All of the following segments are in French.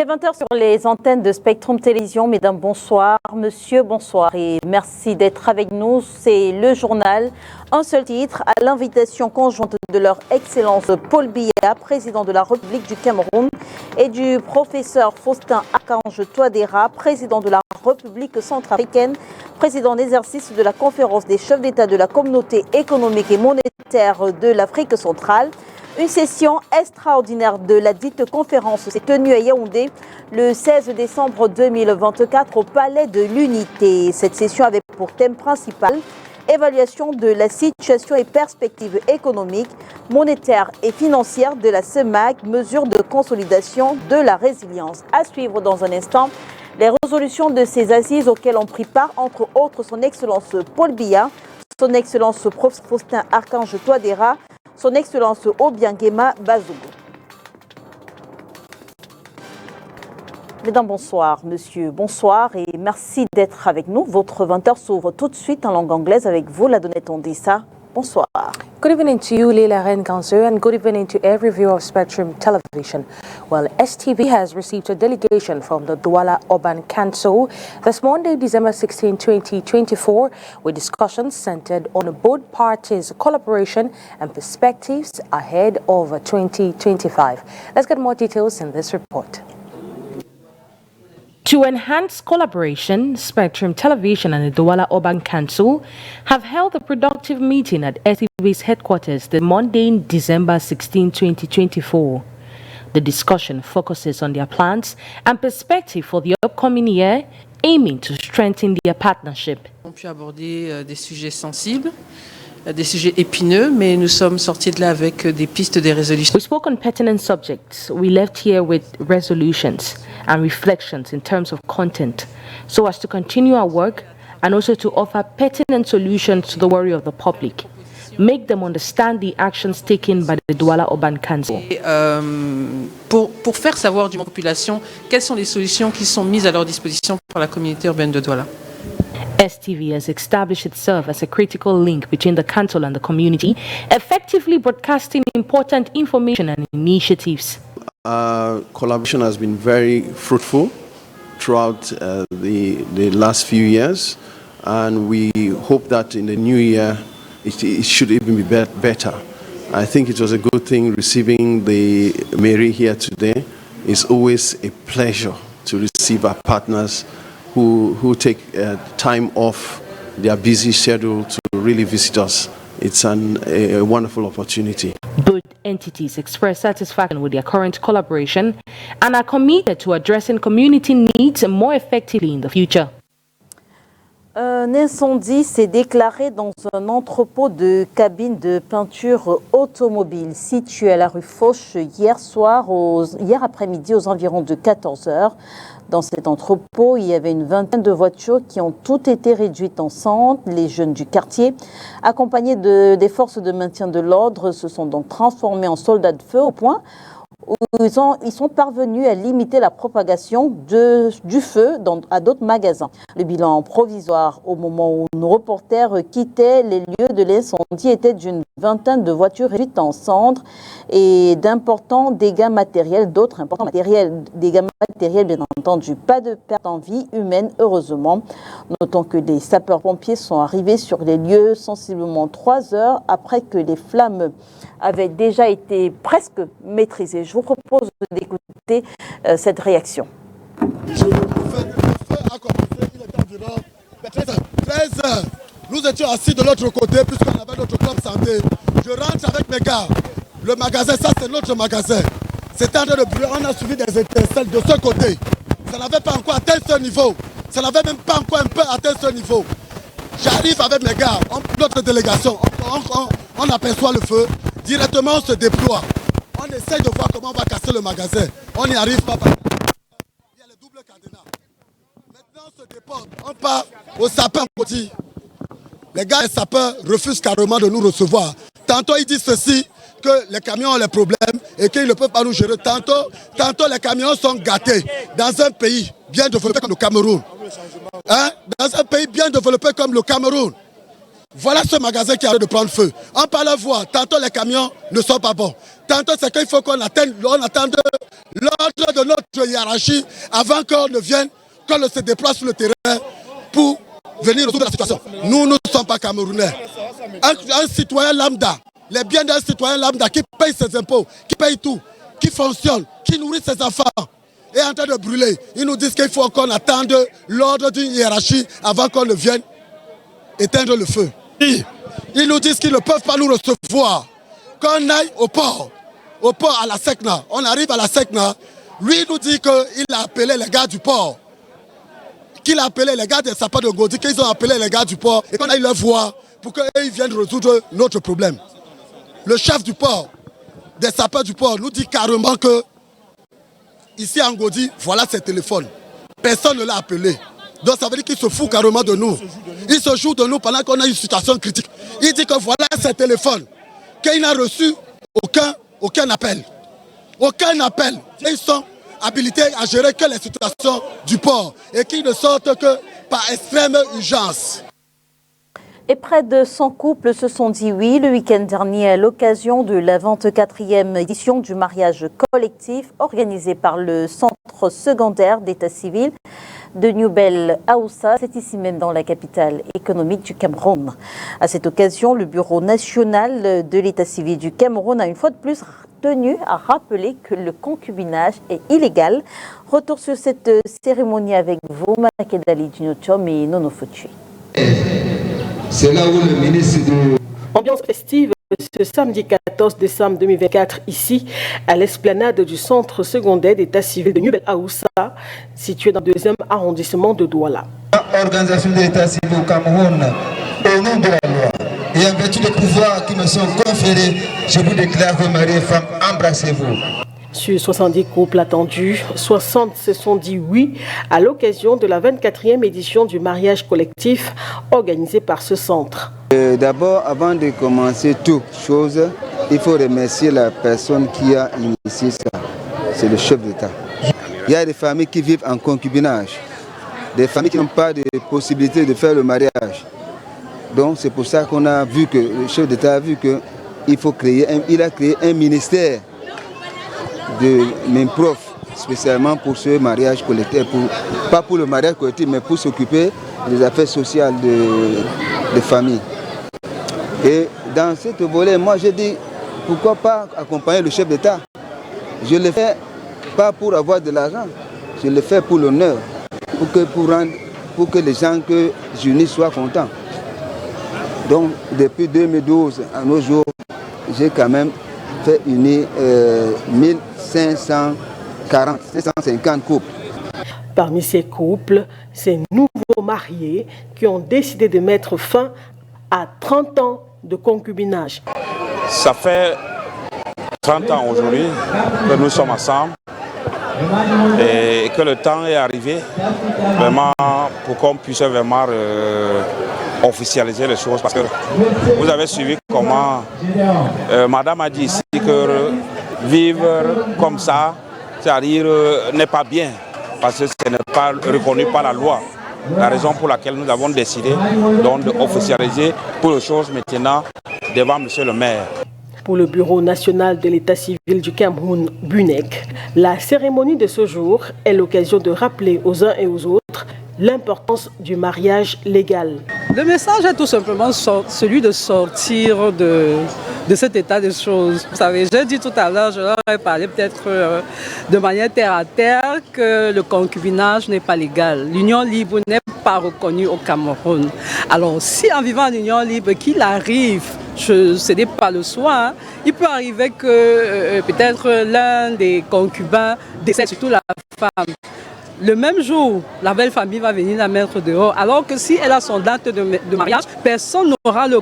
Il est 20h sur les antennes de Spectrum Télévision. Mesdames, bonsoir. Monsieur, bonsoir. Et merci d'être avec nous. C'est le journal. Un seul titre, à l'invitation conjointe de leur Excellence Paul Biya, président de la République du Cameroun, et du professeur Faustin Archange Touadéra, président de la République centrafricaine, président en exercice de la conférence des chefs d'État de la communauté économique et monétaire de l'Afrique centrale. Une session extraordinaire de la dite conférence s'est tenue à Yaoundé le 16 décembre 2024 au Palais de l'Unité. Cette session avait pour thème principal évaluation de la situation et perspectives économiques, monétaires et financières de la CEMAC, mesures de consolidation de la résilience. À suivre dans un instant, les résolutions de ces assises auxquelles ont pris part, entre autres, son Excellence Paul Biya, son Excellence Prof. Faustin Archange Touadéra, son Excellence Obiangema Bazogo. Mesdames, bonsoir. Monsieur, bonsoir et merci d'être avec nous. Votre 20h s'ouvre tout de suite en langue anglaise avec vous, la Donnette Ondissa. Bonsoir. Good evening to you, Leila Renkansu, and good evening to every viewer of Spectrum Television. Well, STV has received a delegation from the Douala Urban Council this Monday, December 16, 2024, with discussions centered on both parties' collaboration and perspectives ahead of 2025. Let's get more details in this report. To enhance collaboration, Spectrum Television and the Douala Urban Council have held a productive meeting at STV's headquarters the Monday, December 16, 2024. The discussion focuses on their plans and perspective for the upcoming year, aiming to strengthen their partnership. On a pu aborder des sujets sensibles, des sujets épineux, mais nous sommes sortis de là avec des pistes de résolution. We spoke on pertinent subjects. We left here with resolutions and reflections in terms of content, so as to continue our work and also to offer pertinent solutions to the worry of the public, make them understand the actions taken by the Douala Urban Council. Et, pour faire savoir à la population quelles sont les solutions qui sont mises à leur disposition pour la communauté urbaine de Douala. STV has established itself as a critical link between the council and the community, effectively broadcasting important information and initiatives. Collaboration has been very fruitful throughout the last few years, and we hope that in the new year it should even be better. I think it was a good thing receiving the Mary here today. It's always a pleasure to receive our partners who take time off their busy schedule to really visit us. It's a wonderful opportunity. Both entities express satisfaction with their current collaboration and are committed to addressing community needs more effectively in the future. Un incendie s'est déclaré dans un entrepôt de cabines de peinture automobile situé à la rue Fauche hier après-midi aux environs de 14h. Dans cet entrepôt, il y avait une vingtaine de voitures qui ont toutes été réduites en cendres. Les jeunes du quartier, accompagnés des forces de maintien de l'ordre, se sont donc transformés en soldats de feu au point où ils sont parvenus à limiter la propagation du feu à d'autres magasins. Le bilan provisoire au moment où nos reporters quittaient les lieux de l'incendie était d'une vingtaine de voitures réduites en cendres et d'importants dégâts matériels, dégâts matériels bien entendu. Pas de perte en vie humaine heureusement. Notons que les sapeurs-pompiers sont arrivés sur les lieux sensiblement 3 heures après que les flammes avaient déjà été presque maîtrisées. Je vous propose d'écouter cette réaction. Le feu a commencé, il était environ 13 heures. Nous étions assis de l'autre côté puisqu'on avait notre club santé. Je rentre avec mes gars. Le magasin, ça c'est notre magasin. C'était en train de brûler, on a suivi des étincelles de ce côté. Ça n'avait pas encore atteint ce niveau. Ça n'avait même pas encore un peu atteint ce niveau. J'arrive avec mes gars, notre délégation, on aperçoit le feu. Directement on se déploie. On essaye de voir comment on va casser le magasin. On n'y arrive pas. Il y a le double cadenas. Maintenant on se déporte. On part au sapin petit. Les gars et sapeurs refusent carrément de nous recevoir. Tantôt ils disent ceci, que les camions ont les problèmes et qu'ils ne peuvent pas nous gérer. Tantôt les camions sont gâtés dans un pays bien développé comme le Cameroun. Dans un pays bien développé comme le Cameroun. voilà ce magasin qui a de prendre feu. On peut le voir, tantôt les camions ne sont pas bons. Tantôt c'est qu'il faut qu'on attende l'ordre de notre hiérarchie avant qu'on ne vienne, qu'on se déplace sur le terrain pour venir résoudre la situation. Nous ne sommes pas Camerounais. Un citoyen lambda, les biens d'un citoyen lambda qui paye ses impôts, qui paye tout, qui fonctionne, qui nourrit ses enfants, est en train de brûler. Ils nous disent qu'il faut qu'on attende l'ordre d'une hiérarchie avant qu'on ne vienne éteindre le feu. Ils nous disent qu'ils ne peuvent pas nous recevoir. Qu'on aille au port à la SECNA. On arrive à la SECNA, lui nous dit qu'il a appelé les gars du port, qu'il a appelé les gars des sapeurs de Godi, qu'ils ont appelé les gars du port et qu'on aille leur voir pour qu'ils viennent résoudre notre problème. Le chef du port, des sapeurs du port, nous dit carrément que ici en Godi, voilà ses téléphones. Personne ne l'a appelé. Donc ça veut dire qu'il se fout carrément de nous. Il se joue de nous pendant qu'on a une situation critique. Il dit que voilà ses téléphones, qu'il n'a reçu aucun appel. Aucun appel. Ils sont habilités à gérer que les situations du port et qui ne sortent que par extrême urgence. Et près de 100 couples se sont dit oui le week-end dernier à l'occasion de la 24e édition du mariage collectif organisé par le Centre secondaire d'état civil de Nouvelle Aoussa. C'est ici même dans la capitale économique du Cameroun. À cette occasion, le Bureau national de l'état civil du Cameroun a une fois de plus tenu à rappeler que le concubinage est illégal. Retour sur cette cérémonie avec vous, Makedali Dinochom et Nono Fouchi. C'est là où le ministre de... Ambiance festive ce samedi 14 décembre 2024 ici à l'esplanade du centre secondaire d'état civil de Nouvelle Aoussa, situé dans le 2e arrondissement de Douala. Organisation de l'état civil au Cameroun, au nom de la loi et en vertu des pouvoirs qui me sont conférés, je vous déclare que mari et femme, embrassez-vous. Sur 70 couples attendus, 60 se sont dit oui à l'occasion de la 24e édition du mariage collectif organisé par ce centre. D'abord, avant de commencer toute chose, il faut remercier la personne qui a initié ça. C'est le chef d'État. Il y a des familles qui vivent en concubinage, des familles qui n'ont pas de possibilité de faire le mariage. Donc c'est pour ça qu'on a vu que le chef d'État a vu qu'il faut créer, il a créé un ministère de MINPROF spécialement pour ce mariage collectif, pas pour le mariage collectif, mais pour s'occuper des affaires sociales des familles. Et dans cette volet, moi j'ai dit, pourquoi pas accompagner le chef d'État? Je le fais pas pour avoir de l'argent, je le fais pour l'honneur, pour que les gens que j'unis soient contents. Donc depuis 2012 à nos jours, j'ai quand même fait unir 550 couples. Parmi ces couples, ces nouveaux mariés qui ont décidé de mettre fin à 30 ans de concubinage. Ça fait 30 ans aujourd'hui que nous sommes ensemble et que le temps est arrivé vraiment pour qu'on puisse vraiment officialiser les choses, parce que vous avez suivi comment madame a dit ici que vivre comme ça, c'est-à-dire n'est pas bien, parce que ce n'est pas reconnu par la loi. La raison pour laquelle nous avons décidé donc d'officialiser pour les choses maintenant devant monsieur le maire. Pour le Bureau national de l'état civil du Cameroun, BUNEC, la cérémonie de ce jour est l'occasion de rappeler aux uns et aux autres l'importance du mariage légal. Le message est tout simplement celui de sortir de cet état de choses. Vous savez, j'ai dit tout à l'heure, je leur ai parlé peut-être de manière terre à terre que le concubinage n'est pas légal. L'union libre n'est pas reconnue au Cameroun. Alors si en vivant en union libre, qu'il arrive, ce n'est pas le soin, il peut arriver que peut-être l'un des concubins décède, surtout la femme. Le même jour, la belle famille va venir la mettre dehors, alors que si elle a son date de mariage, personne n'aura le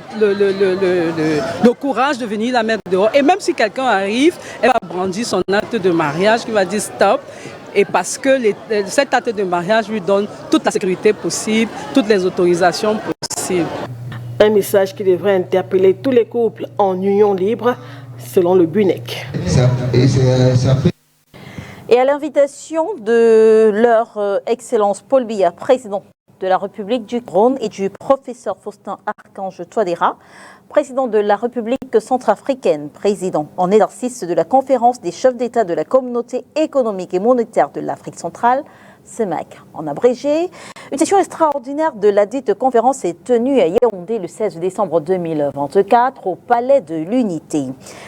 courage de venir la mettre dehors. Et même si quelqu'un arrive, elle va brandir son acte de mariage, qui va dire stop. Et parce que cet acte de mariage lui donne toute la sécurité possible, toutes les autorisations possibles. Un message qui devrait interpeller tous les couples en union libre, selon le BUNEC. Et à l'invitation de leur Excellence Paul Biya, président de la République du Cameroun et du professeur Faustin Archange Touadéra, président de la République centrafricaine, président en exercice de la conférence des chefs d'État de la Communauté économique et monétaire de l'Afrique centrale, CEMAC en abrégé. Une session extraordinaire de la dite conférence est tenue à Yaoundé le 16 décembre 2024 au Palais de l'Unité.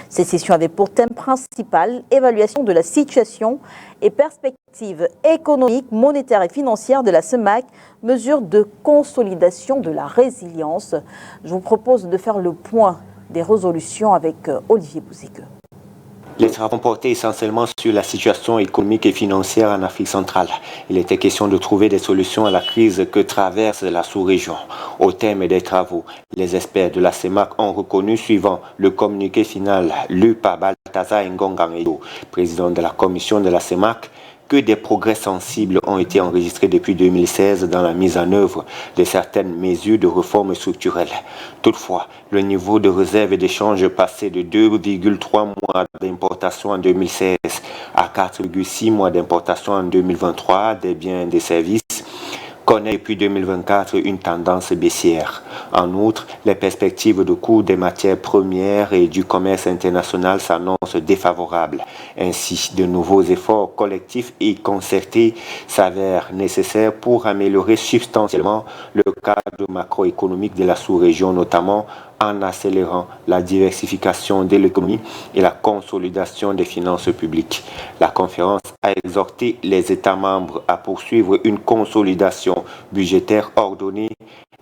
Cette session avait pour thème principal évaluation de la situation et perspectives économiques, monétaires et financières de la CEMAC, mesures de consolidation de la résilience. Je vous propose de faire le point des résolutions avec Olivier Bouzigueux. Les travaux portaient essentiellement sur la situation économique et financière en Afrique centrale. Il était question de trouver des solutions à la crise que traverse la sous-région. Au terme des travaux, les experts de la CEMAC ont reconnu, suivant le communiqué final lu par Balthazar Ngongangedo, président de la commission de la CEMAC, que des progrès sensibles ont été enregistrés depuis 2016 dans la mise en œuvre de certaines mesures de réforme structurelles. Toutefois, le niveau de réserve et d'échange passé de 2,3 mois d'importation en 2016 à 4,6 mois d'importation en 2023 des biens et des services connaît depuis 2024 une tendance baissière. En outre, les perspectives de cours des matières premières et du commerce international s'annoncent défavorables. Ainsi, de nouveaux efforts collectifs et concertés s'avèrent nécessaires pour améliorer substantiellement le cadre macroéconomique de la sous-région, notamment en accélérant la diversification de l'économie et la consolidation des finances publiques. La conférence a exhorté les États membres à poursuivre une consolidation budgétaire ordonnée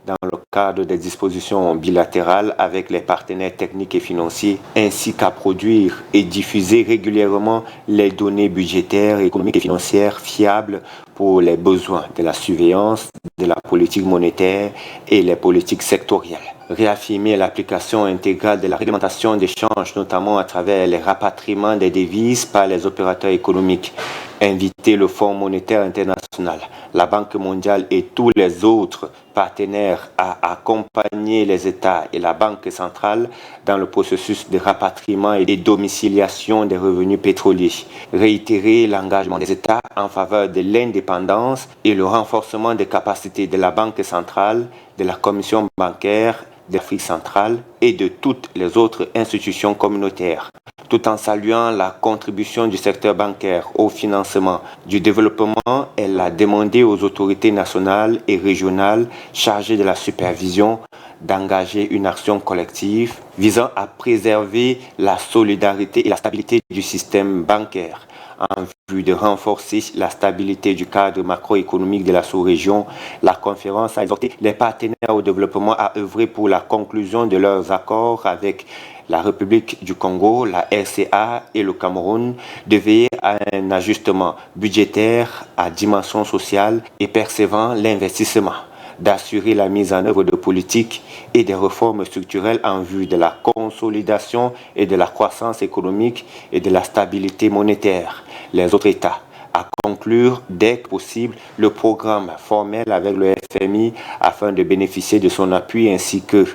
dans le cadre des dispositions bilatérales avec les partenaires techniques et financiers, ainsi qu'à produire et diffuser régulièrement les données budgétaires, économiques et financières fiables pour les besoins de la surveillance, de la politique monétaire et les politiques sectorielles. Réaffirmer l'application intégrale de la réglementation d'échange, notamment à travers les rapatriements des devises par les opérateurs économiques. Inviter le Fonds monétaire international, la Banque mondiale et tous les autres partenaires à accompagner les États et la Banque centrale dans le processus de rapatriement et de domiciliation des revenus pétroliers. Réitérer l'engagement des États en faveur de l'indépendance et le renforcement des capacités de la Banque centrale, de la Commission bancaire d'Afrique centrale et de toutes les autres institutions communautaires, tout en saluant la contribution du secteur bancaire au financement du développement. Elle a demandé aux autorités nationales et régionales chargées de la supervision d'engager une action collective visant à préserver la solidarité et la stabilité du système bancaire. En vue de renforcer la stabilité du cadre macroéconomique de la sous-région, la conférence a exhorté les partenaires au développement à œuvrer pour la conclusion de leurs accords avec la République du Congo, la RCA et le Cameroun, de veiller à un ajustement budgétaire à dimension sociale et percevant l'investissement, d'assurer la mise en œuvre de politiques et des réformes structurelles en vue de la consolidation et de la croissance économique et de la stabilité monétaire. Les autres États à conclure dès que possible le programme formel avec le FMI afin de bénéficier de son appui ainsi que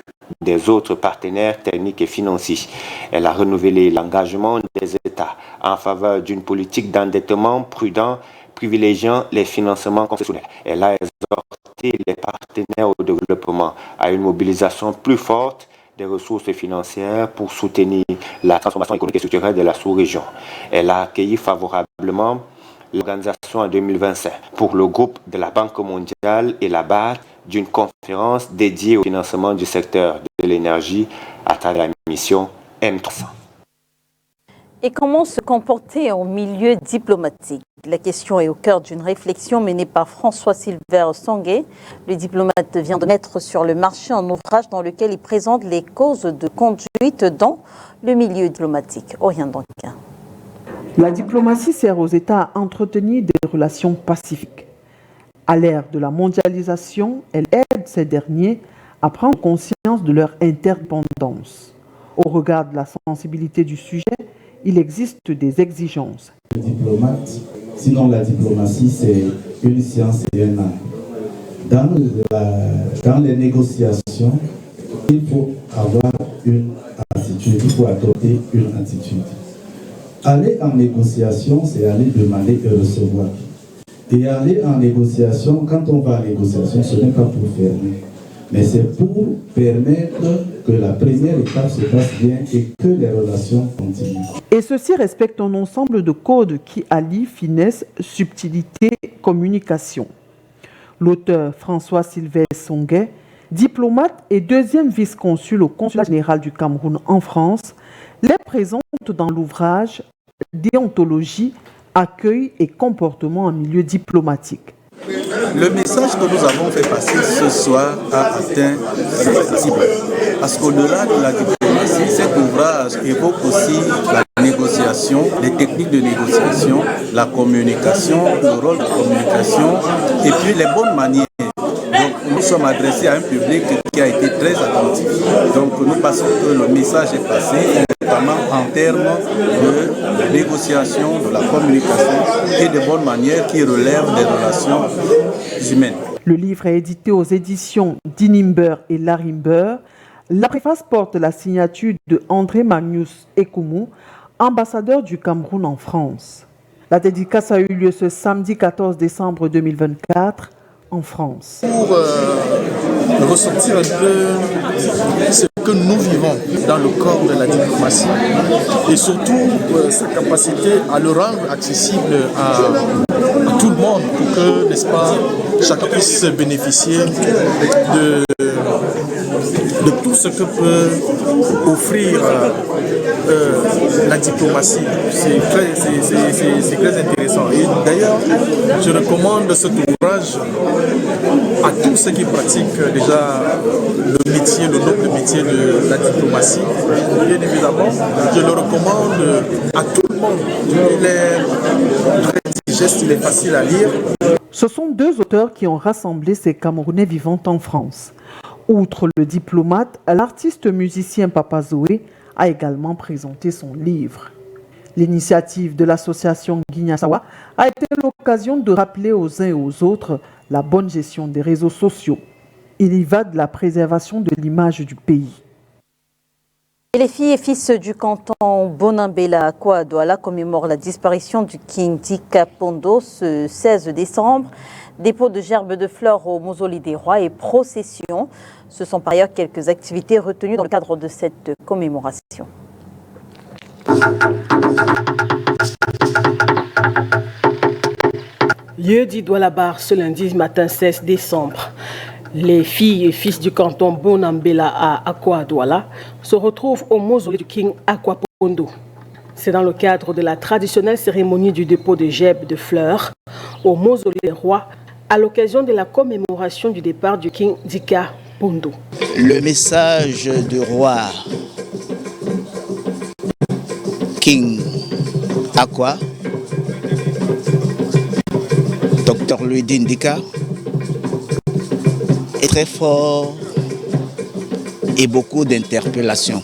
des autres partenaires techniques et financiers. Elle a renouvelé l'engagement des États en faveur d'une politique d'endettement prudent privilégiant les financements concessionnels. Elle a exhorté les partenaires au développement à une mobilisation plus forte des ressources financières pour soutenir la transformation économique et structurelle de la sous-région. Elle a accueilli favorablement l'organisation en 2025 pour le groupe de la Banque mondiale et la BAD d'une conférence dédiée au financement du secteur de l'énergie à travers la mission M300. Et comment se comporter en milieu diplomatique? La question est au cœur d'une réflexion menée par François Silver Sanguet. Le diplomate vient de mettre sur le marché un ouvrage dans lequel il présente les causes de conduite dans le milieu diplomatique. Oriane Danquin. La diplomatie sert aux États à entretenir des relations pacifiques. À l'ère de la mondialisation, elle aide ces derniers à prendre conscience de leur interdépendance. Au regard de la sensibilité du sujet, il existe des exigences. Le diplomate, sinon la diplomatie, c'est une science et un art. Dans les négociations, il faut avoir une attitude, il faut adopter une attitude. Aller en négociation, c'est aller demander et recevoir. Et aller en négociation, quand on va en négociation, ce n'est pas pour fermer, mais c'est pour permettre que la première étape se passe bien et que les relations continuent. Et ceci respecte un ensemble de codes qui allient finesse, subtilité, communication. L'auteur François Sylvestre Songuet, diplomate et deuxième vice-consul au Consulat général du Cameroun en France, les présente dans l'ouvrage Déontologie, accueil et comportement en milieu diplomatique. Le message que nous avons fait passer ce soir a atteint ses cibles. Parce qu'au-delà de la diplomatie, cet ouvrage évoque aussi la négociation, les techniques de négociation, la communication, le rôle de communication et puis les bonnes manières. Donc nous sommes adressés à un public qui a été très attentif. Donc nous pensons que le message est passé, notamment en termes de négociation, de la communication et de bonnes manières qui relèvent des relations humaines. Le livre est édité aux éditions Dinimber et Larimber. La préface porte la signature de André Magnus Ekoumou, ambassadeur du Cameroun en France. La dédicace a eu lieu ce samedi 14 décembre 2024 en France. Pour ressortir un peu ce que nous vivons dans le corps de la diplomatie et surtout sa capacité à le rendre accessible à tout le monde pour que, n'est-ce pas, chacun puisse bénéficier de tout ce que peut offrir la diplomatie. C'est très intéressant. Et d'ailleurs, je recommande cet ouvrage à tous ceux qui pratiquent déjà le métier, le noble métier de la diplomatie. Bien évidemment, je le recommande à tout le monde. Il est très digeste, il est facile à lire. Ce sont deux auteurs qui ont rassemblé ces Camerounais vivant en France. Outre le diplomate, l'artiste musicien Papa Zoé a également présenté son livre. L'initiative de l'association Guignasawa a été l'occasion de rappeler aux uns et aux autres la bonne gestion des réseaux sociaux. Il y va de la préservation de l'image du pays. Et les filles et fils du canton Bonambela à Kouadouala commémorent la disparition du King Dika Pondo ce 16 décembre. Dépôt de gerbes de fleurs au mausolée des rois et procession. Ce sont par ailleurs quelques activités retenues dans le cadre de cette commémoration. Lieu dit Doualabar ce lundi matin 16 décembre. Les filles et fils du canton Bonambela à Akwa-Douala se retrouvent au mausolée du King Akwapondo. C'est dans le cadre de la traditionnelle cérémonie du dépôt de gerbes de fleurs au mausolée des rois à l'occasion de la commémoration du départ du King Dika Pondo. Le message du roi King Akwa, Dr Louis Dindika, est très fort et beaucoup d'interpellations.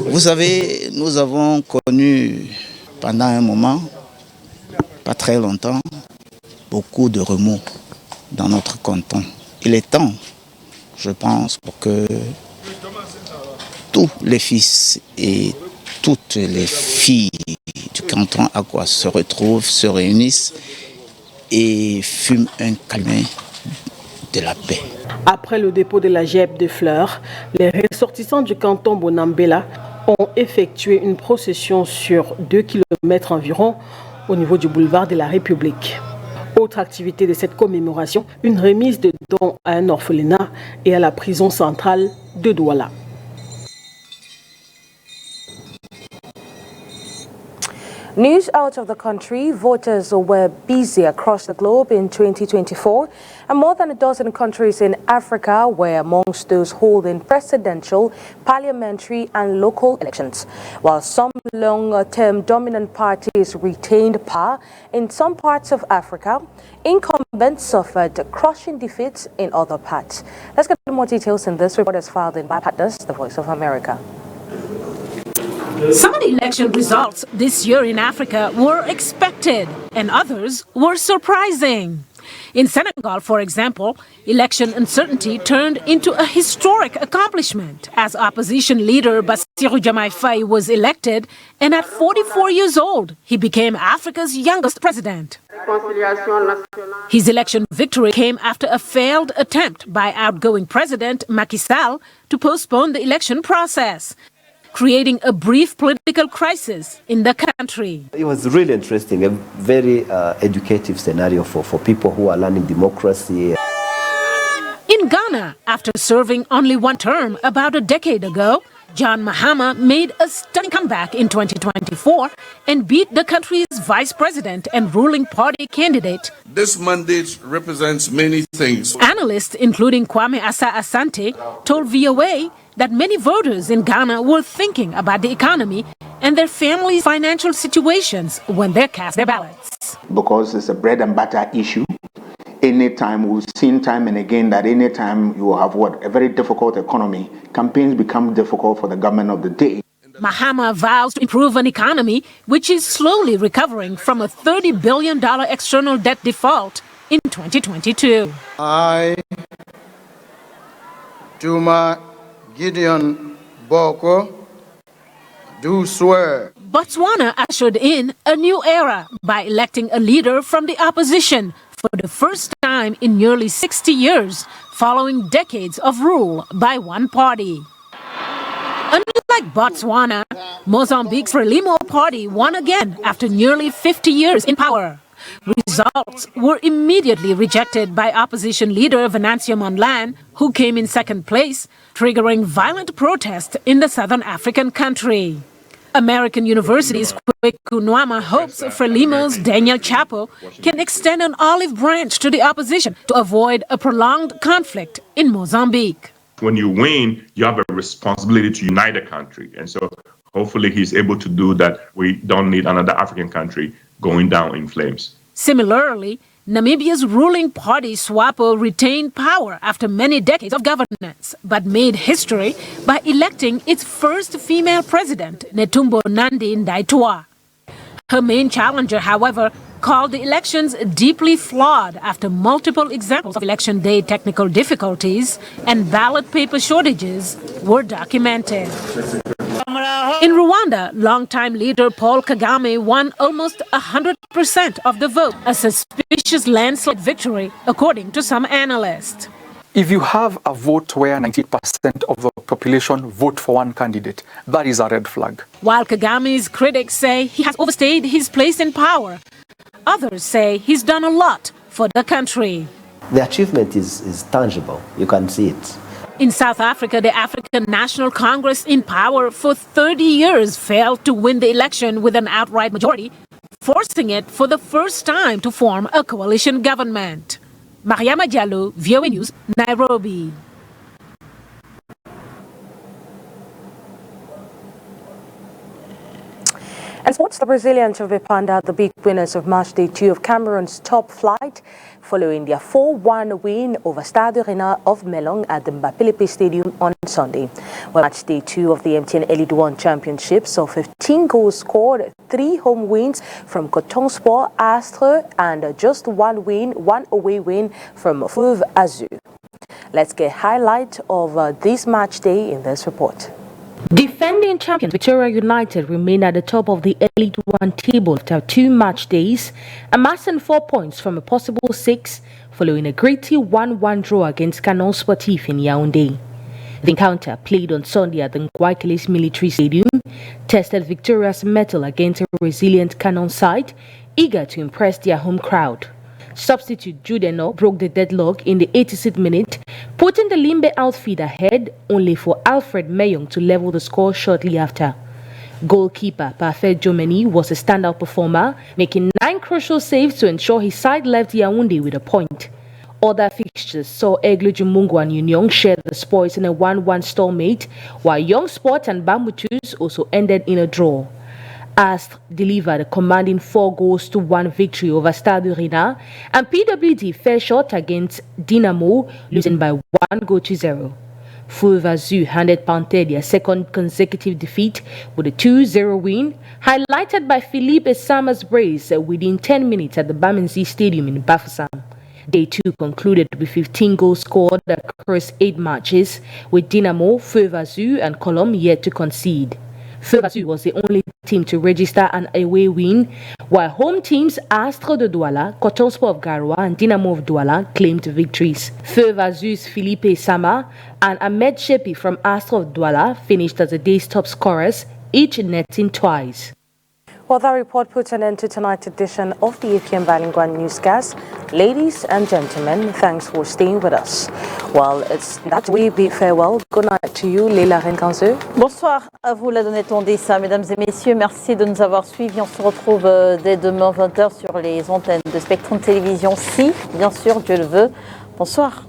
Vous savez, nous avons connu pendant un moment, pas très longtemps, beaucoup de remous dans notre canton. Il est temps, je pense, pour que tous les fils et toutes les filles du canton Akwa se retrouvent, se réunissent et fument un calmin de la paix. Après le dépôt de la gerbe de fleurs, les ressortissants du canton Bonambela ont effectué une procession sur 2 km environ au niveau du boulevard de la République. Autre activité de cette commémoration, une remise de dons à un orphelinat et à la prison centrale de Douala. News out of the country, voters were busy across the globe in 2024, and more than a dozen countries in Africa were amongst those holding presidential, parliamentary and local elections. While some long-term dominant parties retained power in some parts of Africa, incumbents suffered crushing defeats in other parts. Let's get more details in this report as filed in by Partners, the Voice of America. Some of the election results this year in Africa were expected and others were surprising. In Senegal, for example, election uncertainty turned into a historic accomplishment as opposition leader Bassirou Diomaye Faye was elected, and at 44 years old, he became Africa's youngest president. His election victory came after a failed attempt by outgoing President Macky Sall to postpone the election process, creating a brief political crisis in the country. It was really interesting, a very educative scenario for people who are learning democracy. In Ghana, after serving only one term about a decade ago, John Mahama made a stunning comeback in 2024 and beat the country's vice president and ruling party candidate. This mandate represents many things. Analysts, including Kwame Asa Asante, told VOA that many voters in Ghana were thinking about the economy and their families' financial situations when they cast their ballots. Because it's a bread and butter issue. Anytime, we've seen time and again that anytime you have a very difficult economy, campaigns become difficult for the government of the day. Mahama vows to improve an economy which is slowly recovering from a $30 billion external debt default in 2022. I, Juma Gideon Boko, do swear. Botswana ushered in a new era by electing a leader from the opposition for the first time in nearly 60 years, following decades of rule by one party. Unlike Botswana, Mozambique's Frelimo party won again after nearly 50 years in power. Results were immediately rejected by opposition leader Venancio Mondlane, who came in second place, triggering violent protests in the southern African country. American University's Kweku Nwama hopes Frelimo's Daniel Chapo can extend an olive branch to the opposition to avoid a prolonged conflict in Mozambique. When you win, you have a responsibility to unite the country. And so hopefully he's able to do that. We don't need another African country going down in flames. Similarly, Namibia's ruling party SWAPO retained power after many decades of governance, but made history by electing its first female president, Netumbo Nandi Ndaitwah. Her main challenger, however, called the elections deeply flawed after multiple examples of election day technical difficulties and ballot paper shortages were documented. In Rwanda, longtime leader Paul Kagame won almost 100% of the vote, a suspicious landslide victory, according to some analysts. If you have a vote where 90% of the population vote for one candidate, that is a red flag. While Kagame's critics say he has overstayed his place in power, others say he's done a lot for the country. The achievement is tangible. You can see it. In South Africa, the African National Congress, in power for 30 years, failed to win the election with an outright majority, forcing it for the first time to form a coalition government. Mariama Diallo, VOA News, Nairobi. And sports, the Brazilians have been the big winners of match day 2 of Cameroon's top flight, following their 4-1 win over Stade Arena of Melong at the Mapelepe Stadium on Sunday. Well, match day 2 of the MTN Elite 1 Championship saw 15 goals scored, 3 home wins from Coton Sport, Astre, and just one away win from Fleuve Azur. Let's get highlight of this match day in this report. Defending champions Victoria United remain at the top of the Elite 1 table after 2 match days, amassing 4 points from a possible 6, following a gritty 1-1 draw against Canon Sportif in Yaoundé. The encounter, played on Sunday at the Guayquil's Military Stadium, tested Victoria's mettle against a resilient Canon side, eager to impress their home crowd. Substitute Judeno broke the deadlock in the 86th minute, putting the Limbe outfield ahead, only for Alfred Mayong to level the score shortly after. Goalkeeper Parfait Jomeni was a standout performer, making 9 crucial saves to ensure his side left Yaoundé with a point. Other fixtures saw Aigle du Mungu and Union share the spoils in a 1-1 stalemate, while Young Sport and Bambutus also ended in a draw. Astre delivered a commanding 4-1 victory over Stade Arena, and PWD fell short against Dinamo, losing by 1-0. Fleuve Azur handed Panthère their second consecutive defeat with a 2-0 win, highlighted by Philippe Sama's brace within 10 minutes at the Bamenzi Stadium in Bafoussam. Day 2 concluded with 15 goals scored across 8 matches, with Dinamo, Feu Vazu and Colombe yet to concede. Feu Vazu was the only team to register an away win, while home teams Astre de Douala, Coton Sport of Garoua and Dinamo of Douala claimed victories. Feu Vazu's Philippe Sama and Ahmed Shepi from Astre of Douala finished as the day's top scorers, each netting twice. Well, that report puts an end to tonight's edition of the APM Bilingual Newscast. Ladies and gentlemen, thanks for staying with us. Well, it's that we bid farewell. Good night to you, Leila Renkanze. Bonsoir à vous, la Donnette Ondessa. Mesdames et messieurs, merci de nous avoir suivis. On se retrouve dès demain 20h sur les antennes de Spectrum Télévision, si, bien sûr, Dieu le veut. Bonsoir.